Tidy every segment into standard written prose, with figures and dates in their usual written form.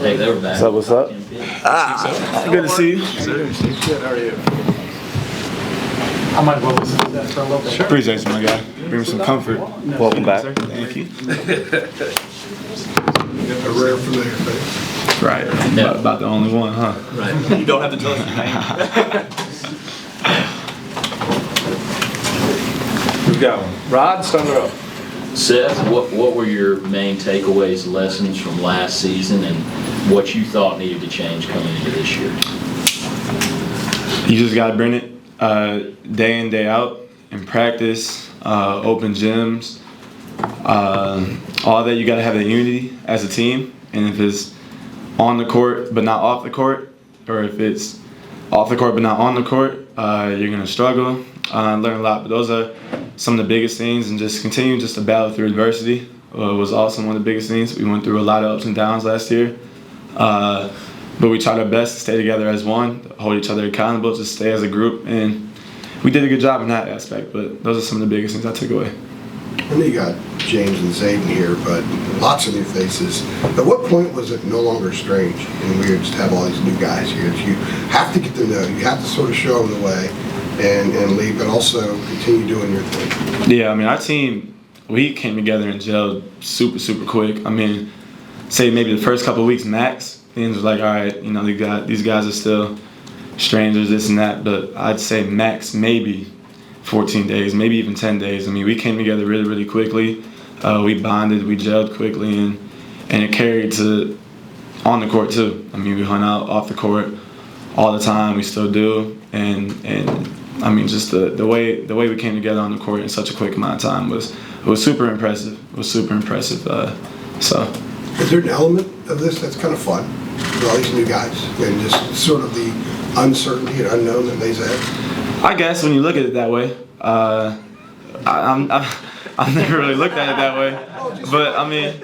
Hey, they were back. What's up? Good to see you. Good, how are you? I might well listen to that for a little bit. Appreciate you, my guy. Bring me some comfort. Welcome back. Sir. Thank you. A rare familiar face. Right. About the only one, huh? Right. You don't have to tell us your name. Who's got one? Rod, start it up. Seth, what were your main takeaways, lessons from last season, and what you thought needed to change coming into this year? You just got to bring it day in, day out in practice, open gyms, all that. You got to have that unity as a team. And if it's on the court but not off the court, or if it's off the court but not on the court, you're going to struggle, learn a lot. But those are some of the biggest things, and just continue just to battle through adversity was also one of the biggest things. We went through a lot of ups and downs last year. But we tried our best to stay together as one, hold each other accountable, just stay as a group, and we did a good job in that aspect. But those are some of the biggest things I took away. I know you got James and Zayden here, but lots of new faces. At what point was it no longer strange and weird just to have all these new guys here? You have to get to know, you have to sort of show them the way and lead, but also continue doing your thing. Yeah, I mean, our team, we came together and gelled super, super quick. I mean, say maybe the first couple of weeks max, things was like, all right, you know, these guys are still strangers, this and that, but I'd say max maybe 14 days, maybe even 10 days. I mean, we came together really, really quickly. We bonded, we gelled quickly, and it carried to on the court too. I mean, we hung out off the court all the time. We still do, and I mean, just the way we came together on the court in such a quick amount of time was super impressive. It was super impressive. So, is there an element of this that's kind of fun with all these new guys and just sort of the uncertainty and unknown that lays ahead? I guess when you look at it that way, I've never really looked at it that way, but I mean.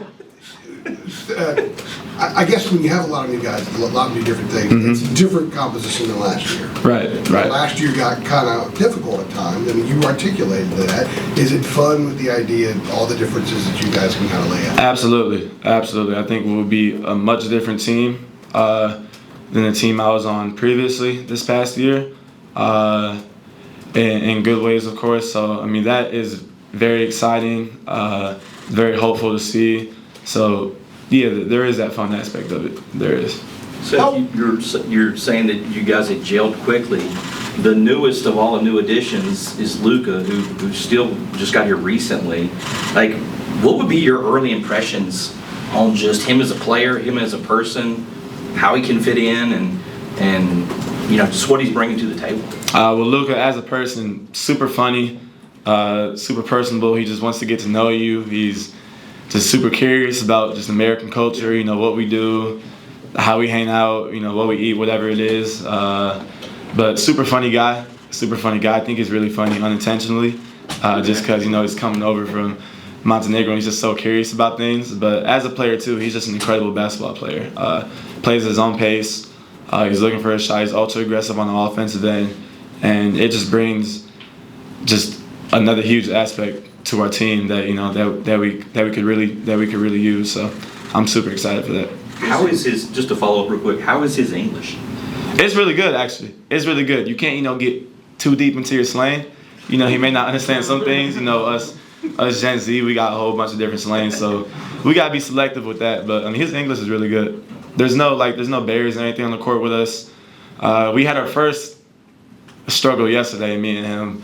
I guess when you have a lot of new guys, a lot of new different things, it's a different composition than last year. Right. Last year got kind of difficult at times, and you articulated that. Is it fun with the idea of all the differences that you guys can kind of lay out? Absolutely. I think we'll be a much different team than the team I was on previously this past year, in good ways, of course. So, I mean, that is very exciting, very hopeful to see. So, yeah, there is that fun aspect of it. There is. So you're saying that you guys had gelled quickly. The newest of all the new additions is Luka, who still just got here recently. Like, what would be your early impressions on just him as a player, him as a person, how he can fit in, and you know, just what he's bringing to the table? Well, Luka as a person, super funny, super personable. He just wants to get to know you. He's just super curious about just American culture, you know, what we do, how we hang out, you know, what we eat, whatever it is. But super funny guy. I think he's really funny unintentionally, just because, you know, he's coming over from Montenegro and he's just so curious about things. But as a player too, he's just an incredible basketball player. Plays at his own pace. He's looking for a shot. He's ultra aggressive on the offensive end, and it just brings just another huge aspect to our team that, you know, that we could really use. So I'm super excited for that. How is his, just to follow up real quick, how is his English? It's really good, actually. It's really good. You can't, you know, get too deep into your slang. You know, he may not understand some things. You know, us Gen Z, we got a whole bunch of different slangs, so we gotta be selective with that. But I mean, his English is really good. There's no barriers or anything on the court with us. We had our first struggle yesterday, me and him.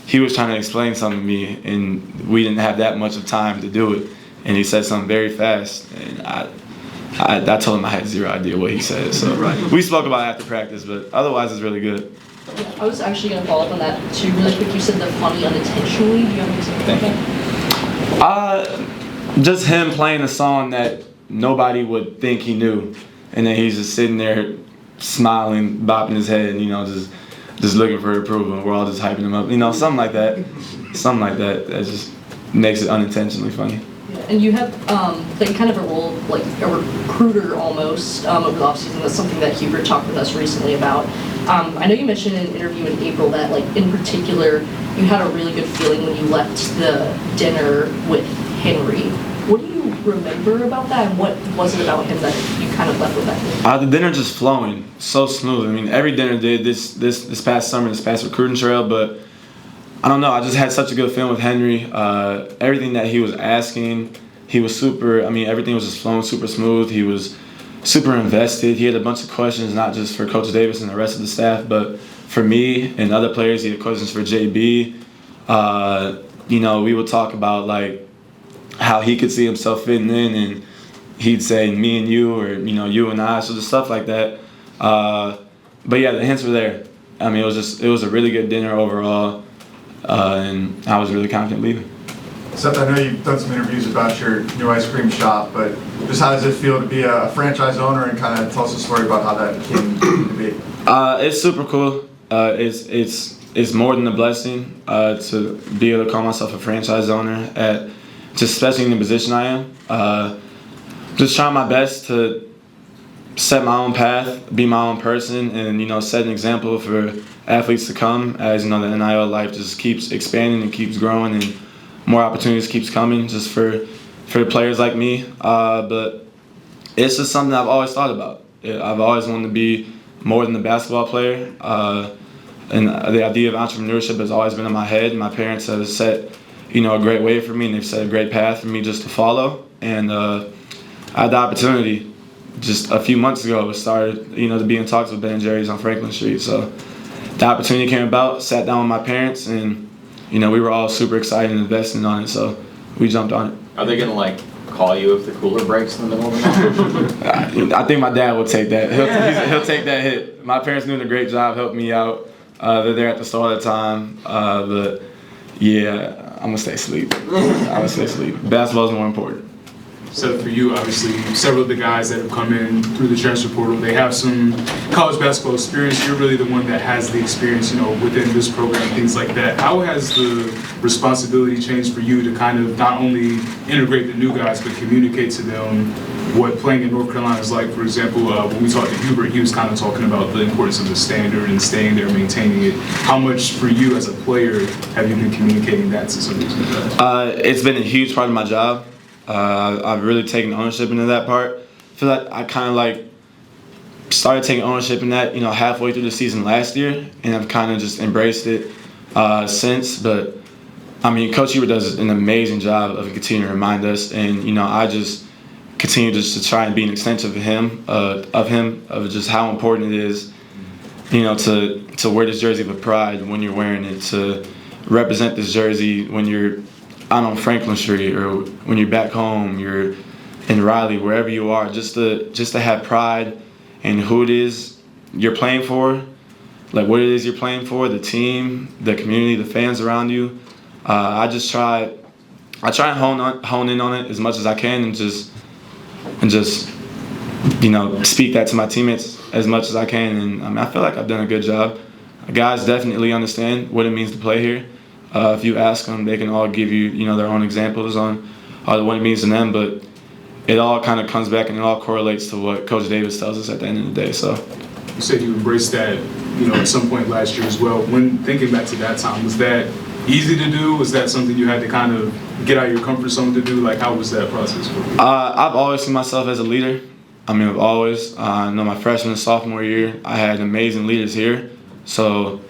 He was trying to explain something to me, and we didn't have that much of time to do it. And he said something very fast, and I told him I had zero idea what he said. So we spoke about it after practice, but otherwise it's really good. I was actually going to follow up on that too really quick. You said the funny unintentionally. Do you have any example of that? Just him playing a song that nobody would think he knew, and then he's just sitting there smiling, bopping his head, and, you know, just looking for approval, and we're all just hyping him up. You know, something like that that just makes it unintentionally funny. And you have played kind of a role, like a recruiter almost, over the offseason. That's something that Hubert talked with us recently about. I know you mentioned in an interview in April that, like, in particular, you had a really good feeling when you left the dinner with Henry. what do you remember about that, and what was it about him that you kind of left with that? The dinner just flowing so smooth. I mean, every dinner did this past summer, this past recruiting trail, but I don't know. I just had such a good feeling with Henry. Everything that he was asking, he was super. I mean, everything was just flowing super smooth. He was super invested. He had a bunch of questions, not just for Coach Davis and the rest of the staff, but for me and other players. He had questions for JB. You know, we would talk about like how he could see himself fitting in, and he'd say me and you, or you know, you and I, so just stuff like that. But yeah, the hints were there. I mean, it was a really good dinner overall, and I was really confident leaving. Seth, I know you've done some interviews about your new ice cream shop, but just how does it feel to be a franchise owner, and kind of tell us a story about how that came to be? It's super cool. It's more than a blessing to be able to call myself a franchise owner at just especially in the position I am. Just trying my best to set my own path, be my own person, and you know, set an example for athletes to come. As you know, the NIL life just keeps expanding and keeps growing, and more opportunities keeps coming just for players like me. But it's just something I've always thought about. I've always wanted to be more than a basketball player. And the idea of entrepreneurship has always been in my head. My parents have set, you know, a great way for me, and they've set a great path for me just to follow. And I had the opportunity just a few months ago. It started, you know, to be in talks with Ben & Jerry's on Franklin Street. So the opportunity came about, sat down with my parents, and you know, we were all super excited and investing on it. So we jumped on it. Are they gonna like call you if the cooler breaks in the middle of the night? I think my dad will take that. He'll take that hit. My parents doing a great job helping me out. They're there at the store all the time. But yeah, I'm gonna stay asleep. Basketball is more important. So for you, obviously, several of the guys that have come in through the transfer portal, they have some college basketball experience. You're really the one that has the experience, you know, within this program, things like that. How has the responsibility changed for you to kind of not only integrate the new guys, but communicate to them what playing in North Carolina is like? For example, when we talked to Hubert, he was kind of talking about the importance of the standard and staying there, maintaining it. How much for you as a player have you been communicating that to some of these guys? It's been a huge part of my job. I've really taken ownership into that part. I feel like I kind of like started taking ownership in that, you know, halfway through the season last year, and I've kind of just embraced it since. But I mean, Coach Hubert does an amazing job of continuing to remind us, and you know, I just continue just to try and be an extension of just how important it is, you know, to wear this jersey with pride when you're wearing it, to represent this jersey when you're out on Franklin Street, or when you're back home, you're in Raleigh, wherever you are, just to have pride in who it is you're playing for, like what it is you're playing for, the team, the community, the fans around you. I try and hone in on it as much as I can, and just you know, speak that to my teammates as much as I can. And I mean, I feel like I've done a good job. Guys definitely understand what it means to play here. If you ask them, they can all give you, you know, their own examples on what it means to them. But it all kind of comes back and it all correlates to what Coach Davis tells us at the end of the day. So You said you embraced that, you know, at some point last year as well. When thinking back to that time, was that easy to do? Was that something you had to kind of get out of your comfort zone to do? Like, how was that process for you? I've always seen myself as a leader. I mean, I've always. I know my freshman and sophomore year, I had amazing leaders here. So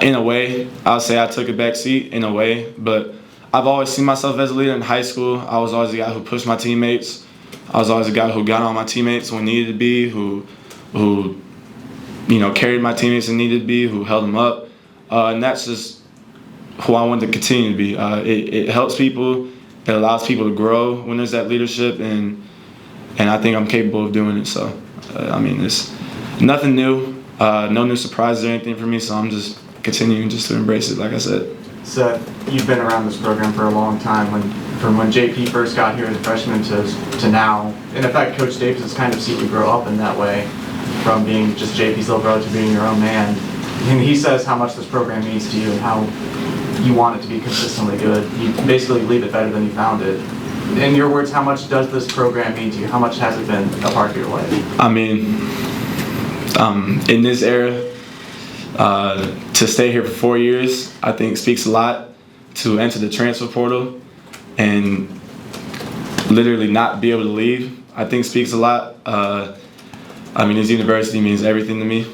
in a way, I'll say I took a back seat in a way, but I've always seen myself as a leader. In high school, I was always the guy who pushed my teammates. I was always the guy who got on my teammates when needed to be, who you know, carried my teammates when needed to be, who held them up. And that's just who I want to continue to be. It helps people. It allows people to grow when there's that leadership, and I think I'm capable of doing it. So, I mean, it's nothing new, no new surprises or anything for me, so I'm just continuing just to embrace it, like I said. Seth, you've been around this program for a long time, from when JP first got here as a freshman to now. In effect, Coach Davis has kind of seen you grow up in that way, from being just JP's little brother to being your own man. And he says how much this program means to you and how you want it to be consistently good. You basically leave it better than you found it. In your words, how much does this program mean to you? How much has it been a part of your life? I mean, in this era, to stay here for 4 years, I think speaks a lot. To enter the transfer portal and literally not be able to leave, I think speaks a lot. I mean, his university means everything to me.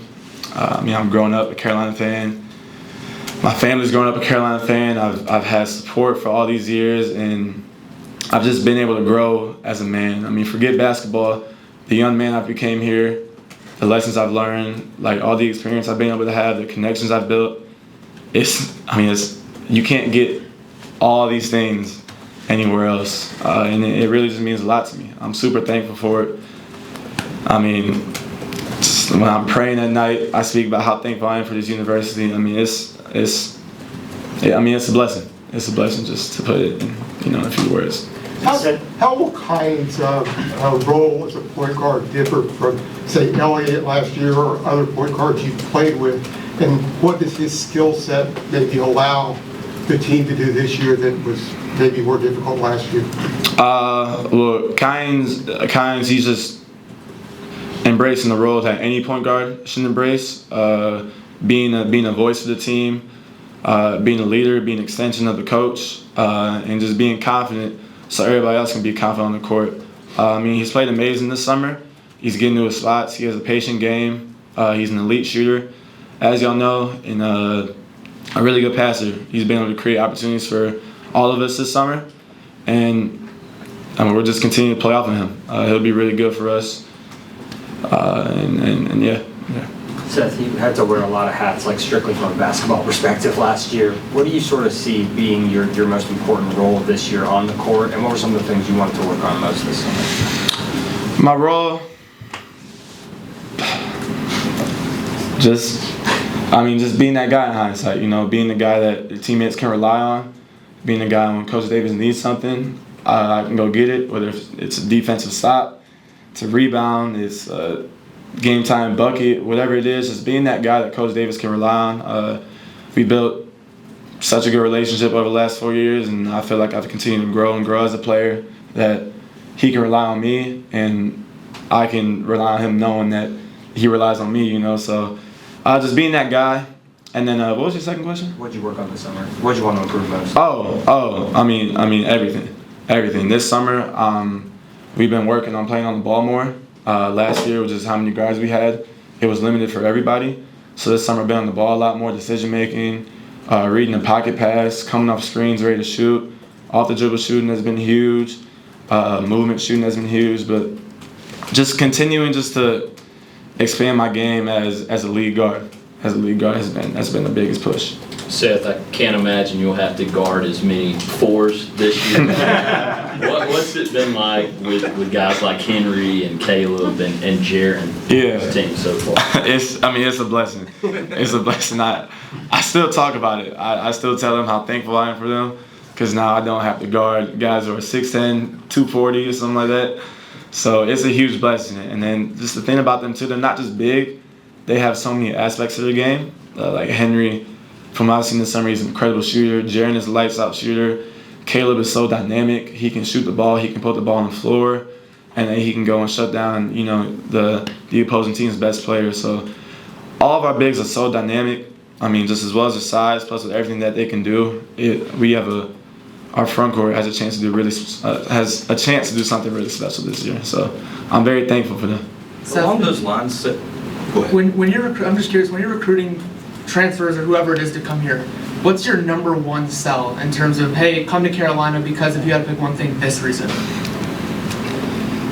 I mean, I'm growing up a Carolina fan. My family's growing up a Carolina fan. I've had support for all these years, and I've just been able to grow as a man. I mean, forget basketball, the young man I became here, the lessons I've learned, like all the experience I've been able to have, the connections I've built. You can't get all these things anywhere else, and it really just means a lot to me. I'm super thankful for it. I mean, just when I'm praying at night, I speak about how thankful I am for this university. I mean, it's a blessing. It's a blessing, just to put it in a few words. How will Kynes' role as a point guard differ from, say, Elliott last year or other point guards you've played with? And what does his skill set maybe allow the team to do this year that was maybe more difficult last year? Well, Kynes, he's just embracing the role that any point guard should embrace. Being a voice of the team, being a leader, being an extension of the coach, and just being confident so everybody else can be confident on the court. I mean, he's played amazing this summer. He's getting to his spots. He has a patient game. He's an elite shooter, as y'all know, and a really good passer. He's been able to create opportunities for all of us this summer, and we'll just continue to play off of him. He'll be really good for us, and yeah. Seth, you had to wear a lot of hats, like strictly from a basketball perspective last year. What do you sort of see being your most important role this year on the court, and what were some of the things you wanted to work on most this summer? My role, just being that guy in hindsight, being the guy that the teammates can rely on, being the guy when Coach Davis needs something, I can go get it, whether it's a defensive stop, it's a rebound, it's a game time bucket, whatever it is, just being that guy that Coach Davis can rely on. We built such a good relationship over the last 4 years, and I feel like I've continued to grow and grow as a player, that he can rely on me and I can rely on him knowing that he relies on me, so just being that guy. And then what was your second question? What'd you work on this summer? What'd you want to improve most? I mean everything. This summer, we've been working on playing on the ball more. Last year was just how many guards we had. It was limited for everybody. So this summer, been on the ball a lot more, decision making, reading the pocket pass, coming off screens, ready to shoot. Off the dribble shooting has been huge. Movement shooting has been huge. But just continuing just to expand my game as a lead guard. As a lead guard has been the biggest push. Seth, I can't imagine you'll have to guard as many fours this year. What's it been like with guys like Henry and Caleb and Jaren's team so far? It's a blessing. It's a blessing. I still talk about it. I still tell them how thankful I am for them, because now I don't have to guard guys who are 6'10", 240 or something like that. So it's a huge blessing. And then just the thing about them too, they're not just big. They have so many aspects of the game. Like Henry, from what I've seen this summer, he's an incredible shooter. Jaren is a lights-out shooter. Caleb is so dynamic. He can shoot the ball. He can put the ball on the floor, and then he can go and shut down, the opposing team's best player. So all of our bigs are so dynamic. I mean, just as well as their size, plus with everything that they can do, our front court has a chance to do something really special this year. So I'm very thankful for them. Along those lines, go ahead. When you're I'm just curious, when you're recruiting transfers or whoever it is to come here, what's your number one sell in terms of, hey, come to Carolina because if you had to pick one thing, this reason?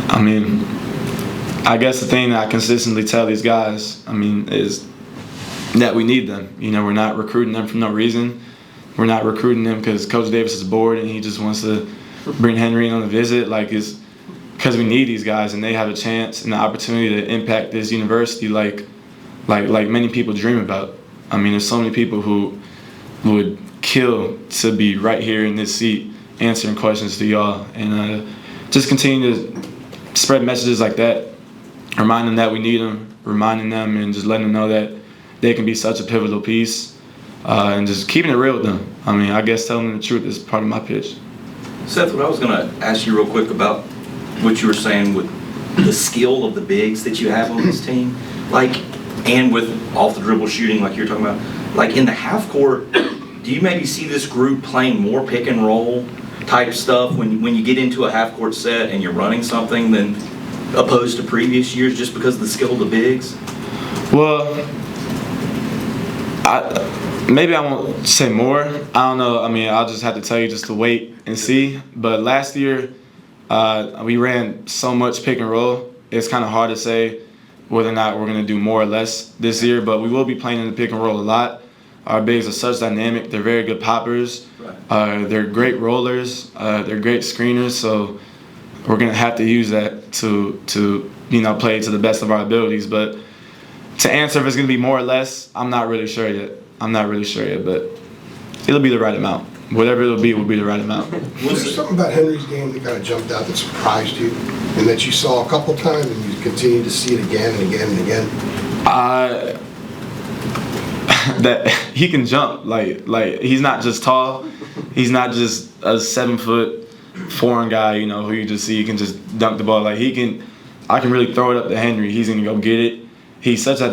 I mean, I guess the thing that I consistently tell these guys, is that we need them. We're not recruiting them for no reason. We're not recruiting them because Coach Davis is bored and he just wants to bring Henry in on a visit. It's because we need these guys and they have a chance and the opportunity to impact this university like many people dream about. There's so many people who would kill to be right here in this seat answering questions to y'all, and just continue to spread messages like that, remind them that we need them, reminding them and just letting them know that they can be such a pivotal piece, and just keeping it real with them. I guess telling them the truth is part of my pitch. Seth, what I was going to ask you real quick about what you were saying with the skill of the bigs that you have on this team, and with off the dribble shooting like you're talking about, in the half court, do you maybe see this group playing more pick and roll type stuff when you get into a half-court set and you're running something than opposed to previous years just because of the skill of the bigs? Well, maybe I won't say more. I don't know. I mean, I'll just have to tell you just to wait and see. But last year, we ran so much pick and roll. It's kind of hard to say whether or not we're going to do more or less this year, but we will be playing in the pick and roll a lot. Our bigs are such dynamic. They're very good poppers. They're great rollers. They're great screeners. So we're going to have to use that to play to the best of our abilities. But to answer if it's going to be more or less, I'm not really sure yet. But it'll be the right amount. Whatever it'll be will be the right amount. Was there something about Henry's game that kind of jumped out that surprised you and that you saw a couple times and you continue to see it again and again and again? That he can jump. Like he's not just tall. He's not just a 7-foot foreign guy, who you just see he can just dunk the ball. Like I can really throw it up to Henry. He's gonna go get it. He's such a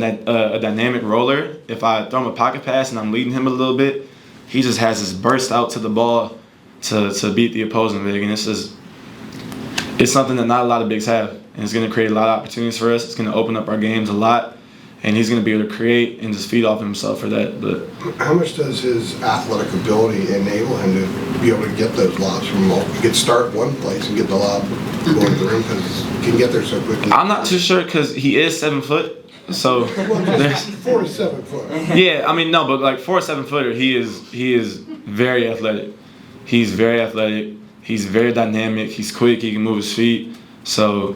dynamic roller. If I throw him a pocket pass and I'm leading him a little bit, he just has this burst out to the ball to beat the opposing big, and it's something that not a lot of bigs have, and it's going to create a lot of opportunities for us. It's going to open up our games a lot, and he's going to be able to create and just feed off himself for that. But how much does his athletic ability enable him to be able to get those lobs from multiple? He could start one place and get the lob going to the rim because he can get there so quickly. I'm not too sure because he is 7 foot. So there's 4 to 7 foot. Yeah, I mean no, but like for a 7-footer, he is very athletic. He's very athletic. He's very dynamic. He's quick. He can move his feet. So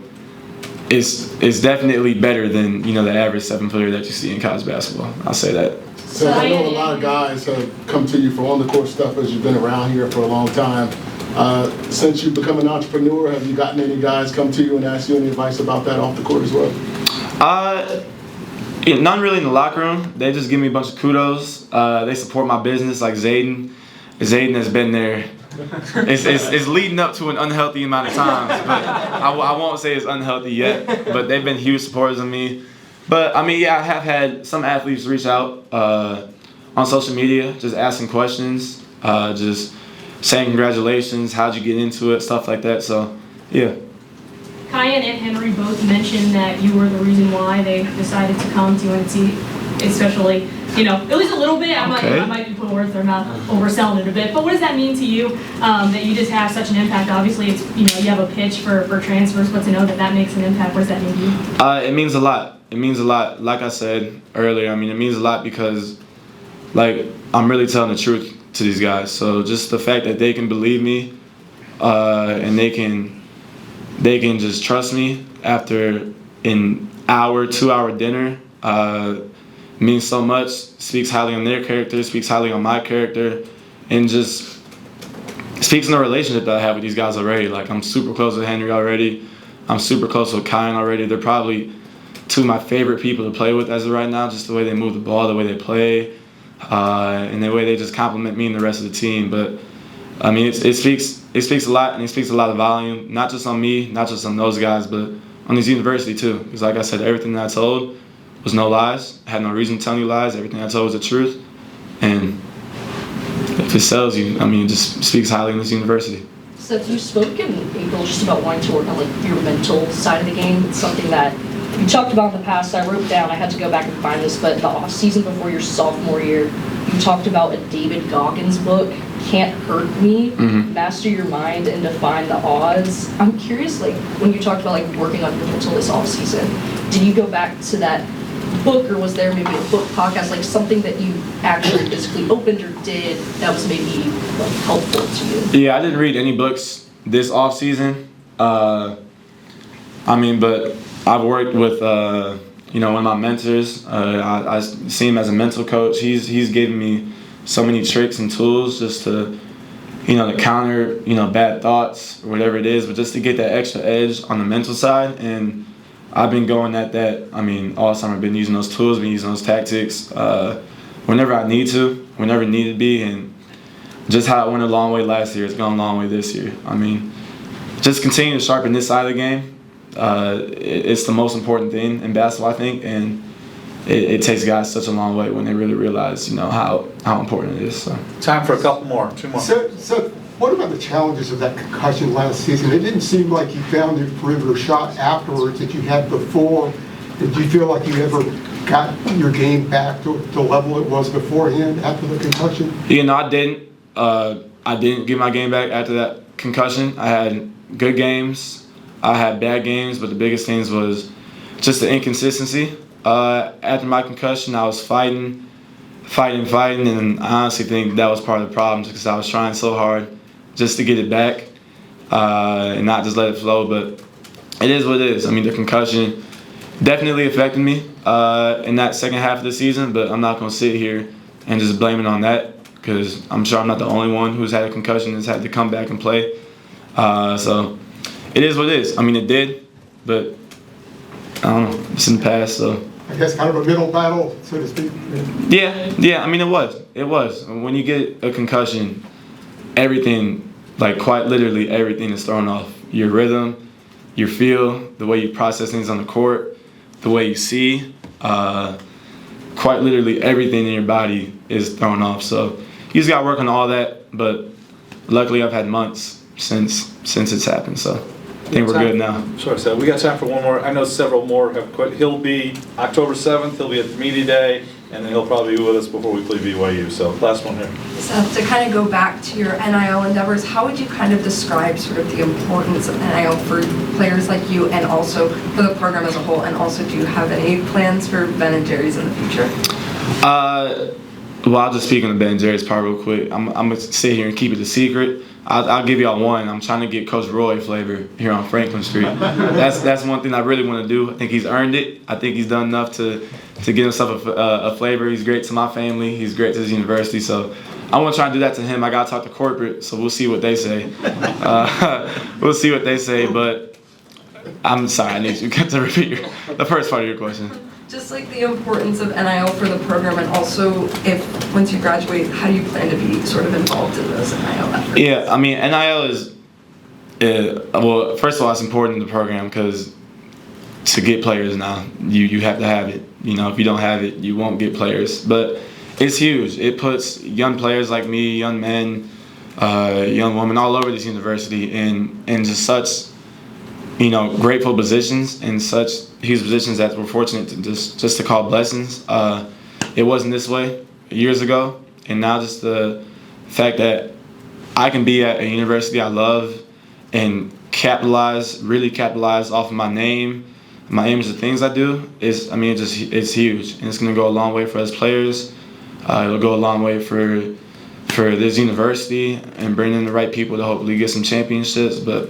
it's definitely better than the average 7-footer that you see in college basketball. I'll say that. So I know a lot of guys have come to you for on the court stuff as you've been around here for a long time. Since you've become an entrepreneur, have you gotten any guys come to you and ask you any advice about that off the court as well? None really in the locker room. They just give me a bunch of kudos. They support my business, like Zayden. Zayden has been there. It's leading up to an unhealthy amount of times, but I won't say it's unhealthy yet. But they've been huge supporters of me. But I mean, yeah, I have had some athletes reach out on social media, just asking questions, just saying congratulations, how'd you get into it, stuff like that. So, yeah. Kyan and Henry both mentioned that you were the reason why they decided to come to UNC, especially, at least a little bit. I might be putting words in their mouth, overselling it a bit. But what does that mean to you that you just have such an impact? Obviously, it's you have a pitch for transfers, but to know that makes an impact, what does that mean to you? It means a lot. It means a lot. Like I said earlier, I mean, it means a lot because, I'm really telling the truth to these guys. So just the fact that they can believe me and they can just trust me after an hour, 2-hour dinner means so much. Speaks highly on their character, speaks highly on my character, and just speaks on the relationship that I have with these guys already. Like, I'm super close with Henry already. I'm super close with Kyan already. They're probably two of my favorite people to play with as of right now, just the way they move the ball, the way they play, and the way they just compliment me and the rest of the team. But I mean, it speaks a lot, and it speaks a lot of volume, not just on me, not just on those guys, but on this university too. Because like I said, everything that I told was no lies. I had no reason to tell you lies. Everything I told was the truth. And if it sells you, I mean, it just speaks highly in this university. Seth, you spoke in April just about wanting to work on your mental side of the game. It's something that you talked about in the past. I wrote down, I had to go back and find this, but the offseason before your sophomore year, you talked about a David Goggins book, Can't Hurt Me, Master Your Mind and Define the Odds. I'm curious, when you talked about working on your mental this offseason, did you go back to that book, or was there maybe a book podcast, something that you actually physically opened or did that was maybe helpful to you? Yeah, I didn't read any books this offseason. But I've worked with one of my mentors. I see him as a mental coach. He's given me so many tricks and tools just to counter bad thoughts or whatever it is, but just to get that extra edge on the mental side. And I've been going at that. I mean, all summer I've been using those tools, been using those tactics whenever I need to, whenever it needed to be, and just how it went a long way last year, it's gone a long way this year. I mean, just continue to sharpen this side of the game. It's the most important thing in basketball, I think, and it takes guys such a long way when they really realize, how important it is. So. Time for a couple more, 2 more. So What about the challenges of that concussion last season? It didn't seem like you found your perimeter shot afterwards that you had before. Did you feel like you ever got your game back to the level it was beforehand after the concussion? I didn't. I didn't get my game back after that concussion. I had good games. I had bad games, but the biggest things was just the inconsistency. After my concussion, I was fighting, and I honestly think that was part of the problem because I was trying so hard just to get it back and not just let it flow. But it is what it is. I mean, the concussion definitely affected me in that second half of the season, but I'm not going to sit here and just blame it on that because I'm sure I'm not the only one who's had a concussion that's had to come back and play. So it is what it is. I mean, it did, but I don't know. It's in the past, so. I guess kind of a middle battle, so to speak. Yeah. I mean, it was. When you get a concussion, everything, like quite literally everything is thrown off. Your rhythm, your feel, the way you process things on the court, the way you see, quite literally everything in your body is thrown off. So you just got to work on all that. But luckily, I've had months since it's happened. So I think we're good now. Sorry, Seth. We got time for one more. I know several more have quit. He'll be October 7th. He'll be at the media day, and then he'll probably be with us before we play BYU. So last one here. Seth, to kind of go back to your NIL endeavors, how would you kind of describe sort of the importance of NIL for players like you and also for the program as a whole? And also, do you have any plans for Ben and Jerry's in the future? Well, I'll just speak on the Ben and Jerry's part real quick. I'm going to sit here and keep it a secret. I'll give y'all one. I'm trying to get Coach Roy flavor here on Franklin Street. That's one thing I really want to do. I think he's earned it. I think he's done enough to get himself a flavor. He's great to my family. He's great to his university. So I want to try and do that to him. I got to talk to corporate, so we'll see what they say. We'll see what they say, but I'm sorry. I need you to repeat the first part of your question. Just like the importance of NIL for the program, and also if once you graduate, how do you plan to be sort of involved in those NIL efforts? Yeah, I mean, NIL is, well, first of all, it's important in the program because to get players now, you have to have it. You know, if you don't have it, you won't get players. But it's huge. It puts young players like me, young men, young women all over this university in just such, grateful positions and such huge positions that we're fortunate to just to call blessings. It wasn't this way years ago, and now just the fact that I can be at a university I love and really capitalize off of my name, my image, the things I do, it's huge, and it's gonna go a long way for us players. It'll go a long way for this university and bring in the right people to hopefully get some championships, but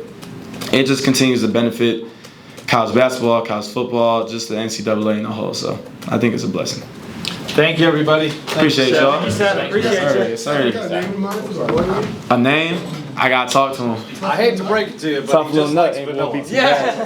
it just continues to benefit college basketball, college football, just the NCAA in the whole. So I think it's a blessing. Thank you, everybody. Appreciate y'all. Appreciate you. Sorry. A name? I got to talk to him. I hate to break it to you, but Tough he little just nut likes ain't vanilla. gonna be too bad.